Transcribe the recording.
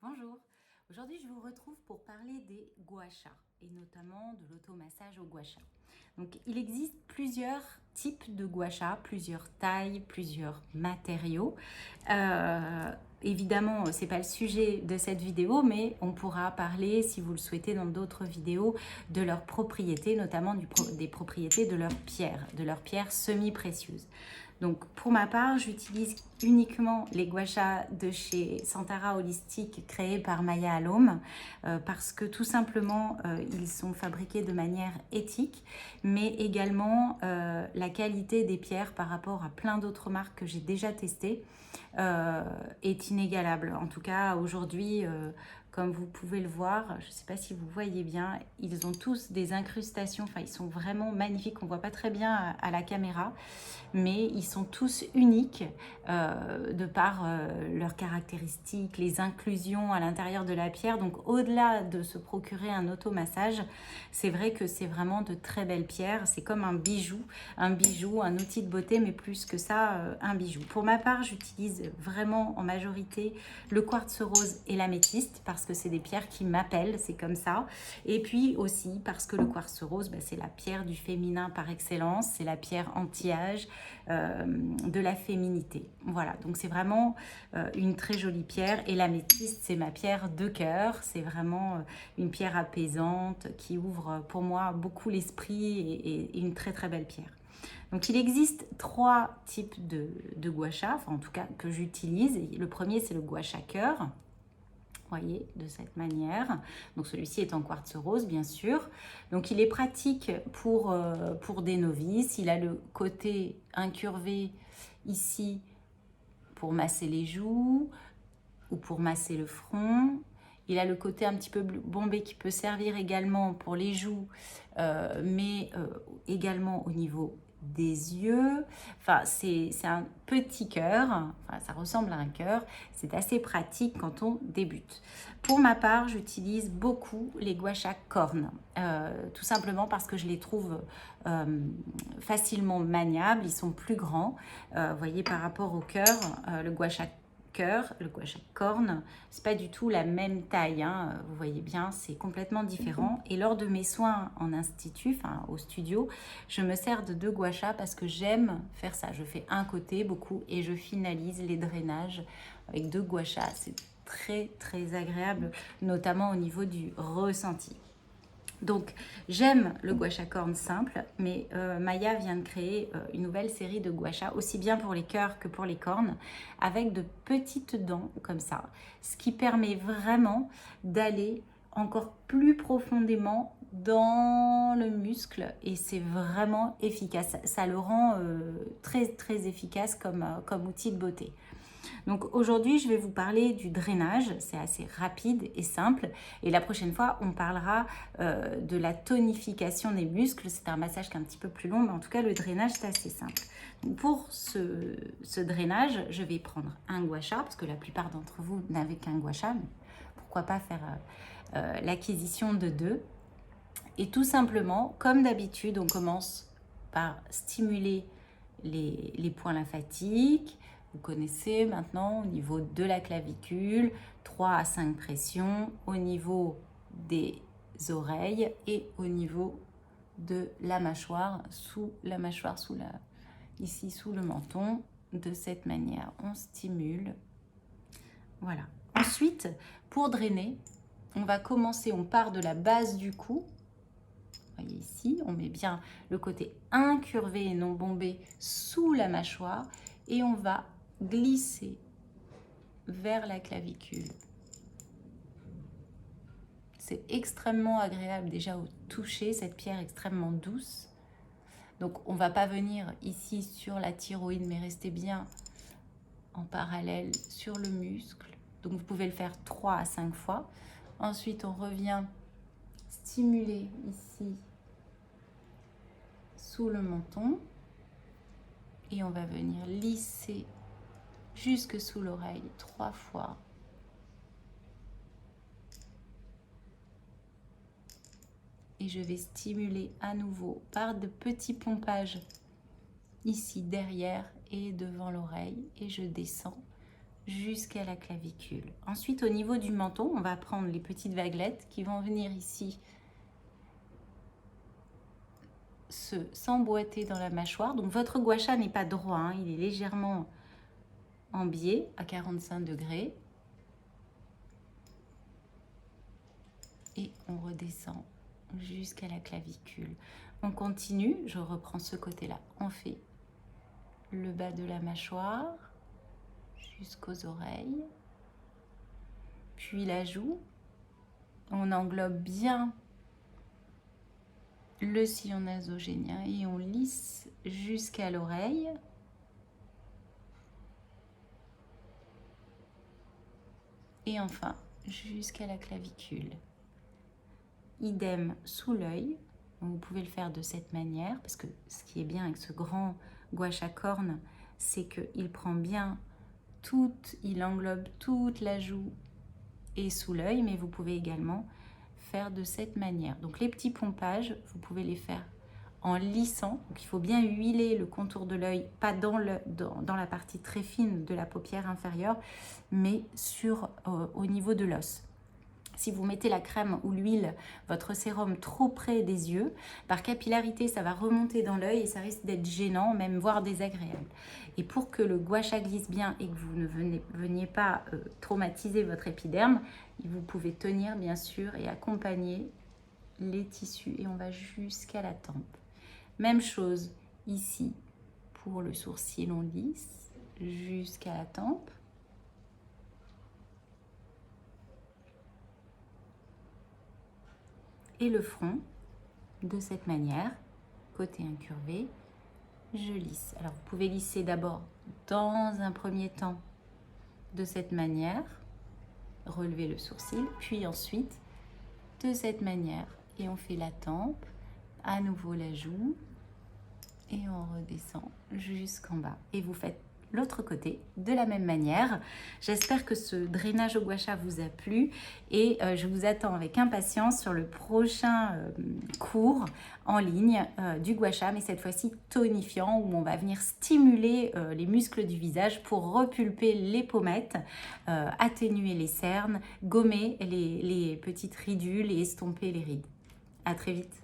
Bonjour, aujourd'hui je vous retrouve pour parler des gua sha et notamment de l'automassage au gua sha. Donc il existe plusieurs types de gua sha, plusieurs tailles, plusieurs matériaux. Évidemment, ce n'est pas le sujet de cette vidéo, mais on pourra parler, si vous le souhaitez, dans d'autres vidéos, de leurs propriétés, notamment des propriétés de leurs pierres semi-précieuses. Donc pour ma part, j'utilise uniquement les gua sha de chez Santara Holistic créés par Maya Alom parce que tout simplement ils sont fabriqués de manière éthique, mais également la qualité des pierres par rapport à plein d'autres marques que j'ai déjà testées est inégalable. En tout cas aujourd'hui, comme vous pouvez le voir, je ne sais pas si vous voyez bien, ils ont tous des incrustations, enfin ils sont vraiment magnifiques, on ne voit pas très bien à la caméra, mais ils sont tous uniques de par leurs caractéristiques, les inclusions à l'intérieur de la pierre. Donc au-delà de se procurer un automassage, c'est vrai que c'est vraiment de très belles pierres. C'est comme un bijou, un outil de beauté, mais plus que ça, un bijou. Pour ma part, j'utilise vraiment en majorité le quartz rose et l'améthyste parce que c'est des pierres qui m'appellent, c'est comme ça. Et puis aussi parce que le quartz rose, c'est la pierre du féminin par excellence, c'est la pierre anti-âge, de la féminité. Voilà, donc c'est vraiment une très jolie pierre. Et l'améthyste, c'est ma pierre de cœur. C'est vraiment une pierre apaisante qui ouvre pour moi beaucoup l'esprit et une très très belle pierre. Donc il existe trois types de gua sha, enfin en tout cas que j'utilise. Le premier, c'est le gua sha cœur. Voyez, de cette manière. Donc celui-ci est en quartz rose, bien sûr. Donc il est pratique pour des novices. Il a le côté incurvé ici pour masser les joues ou pour masser le front. Il a le côté un petit peu bombé qui peut servir également pour les joues, mais également au niveau des yeux. Enfin, c'est un petit cœur, enfin, ça ressemble à un cœur. C'est assez pratique quand on débute. Pour ma part, j'utilise beaucoup les gua sha cornes, tout simplement parce que je les trouve facilement maniables. Ils sont plus grands. Vous voyez, par rapport au cœur, le gua sha cœur, le gua sha corne, c'est pas du tout la même taille, hein. Vous voyez bien, c'est complètement différent. Et lors de mes soins en institut, enfin au studio, je me sers de deux gua sha parce que j'aime faire ça. Je fais un côté beaucoup et je finalise les drainages avec deux gua sha. C'est très très agréable, notamment au niveau du ressenti. Donc j'aime le gua sha corne simple, mais Maya vient de créer une nouvelle série de gua sha, aussi bien pour les cœurs que pour les cornes, avec de petites dents comme ça, ce qui permet vraiment d'aller encore plus profondément dans le muscle et c'est vraiment efficace. Ça le rend très très efficace comme outil de beauté. Donc aujourd'hui, je vais vous parler du drainage. C'est assez rapide et simple. Et la prochaine fois, on parlera de la tonification des muscles. C'est un massage qui est un petit peu plus long, mais en tout cas, le drainage, c'est assez simple. Donc pour ce drainage, je vais prendre un gua sha, parce que la plupart d'entre vous n'avez qu'un gua sha, mais pourquoi pas faire l'acquisition de deux. Et tout simplement, comme d'habitude, on commence par stimuler les points lymphatiques. Vous connaissez maintenant au niveau de la clavicule, 3 à 5 pressions, au niveau des oreilles et au niveau de la mâchoire, ici sous le menton. De cette manière, on stimule. Voilà. Ensuite, pour drainer, on va commencer, on part de la base du cou. Voyez ici, on met bien le côté incurvé et non bombé sous la mâchoire et on va glisser vers la clavicule. C'est extrêmement agréable déjà au toucher, cette pierre extrêmement douce. Donc on ne va pas venir ici sur la thyroïde, mais rester bien en parallèle sur le muscle. Donc vous pouvez le faire 3 à 5 fois. Ensuite, on revient stimuler ici sous le menton et on va venir lisser jusque sous l'oreille 3 fois. Et je vais stimuler à nouveau par de petits pompages ici derrière et devant l'oreille et je descends jusqu'à la clavicule. Ensuite, au niveau du menton, on va prendre les petites vaguelettes qui vont venir ici s'emboîter dans la mâchoire. Donc votre gua sha n'est pas droit, hein, il est légèrement en biais à 45 degrés. Et on redescend jusqu'à la clavicule. On continue, je reprends ce côté-là. On fait le bas de la mâchoire jusqu'aux oreilles, puis la joue. On englobe bien le sillon nasogénien et on lisse jusqu'à l'oreille. Et enfin, jusqu'à la clavicule. Idem sous l'œil. Vous pouvez le faire de cette manière, parce que ce qui est bien avec ce grand gua sha corne, c'est qu'il prend bien il englobe toute la joue et sous l'œil, mais vous pouvez également faire de cette manière. Donc les petits pompages, vous pouvez les faire en lissant. Donc il faut bien huiler le contour de l'œil, pas dans la partie très fine de la paupière inférieure, mais au niveau de l'os. Si vous mettez la crème ou l'huile, votre sérum trop près des yeux, par capillarité, ça va remonter dans l'œil et ça risque d'être gênant, même voire désagréable. Et pour que le gua sha glisse bien et que vous ne veniez pas traumatiser votre épiderme, vous pouvez tenir bien sûr et accompagner les tissus et on va jusqu'à la tempe. Même chose ici pour le sourcil, on lisse jusqu'à la tempe. Et le front, de cette manière, côté incurvé, je lisse. Alors vous pouvez lisser d'abord dans un premier temps de cette manière, relever le sourcil, puis ensuite de cette manière. Et on fait la tempe, à nouveau la joue, et on redescend jusqu'en bas. Et vous faites l'autre côté de la même manière. J'espère que ce drainage au gua sha vous a plu et je vous attends avec impatience sur le prochain cours en ligne du gua sha, mais cette fois-ci tonifiant, où on va venir stimuler les muscles du visage pour repulper les pommettes, atténuer les cernes, gommer les petites ridules et estomper les rides. À très vite.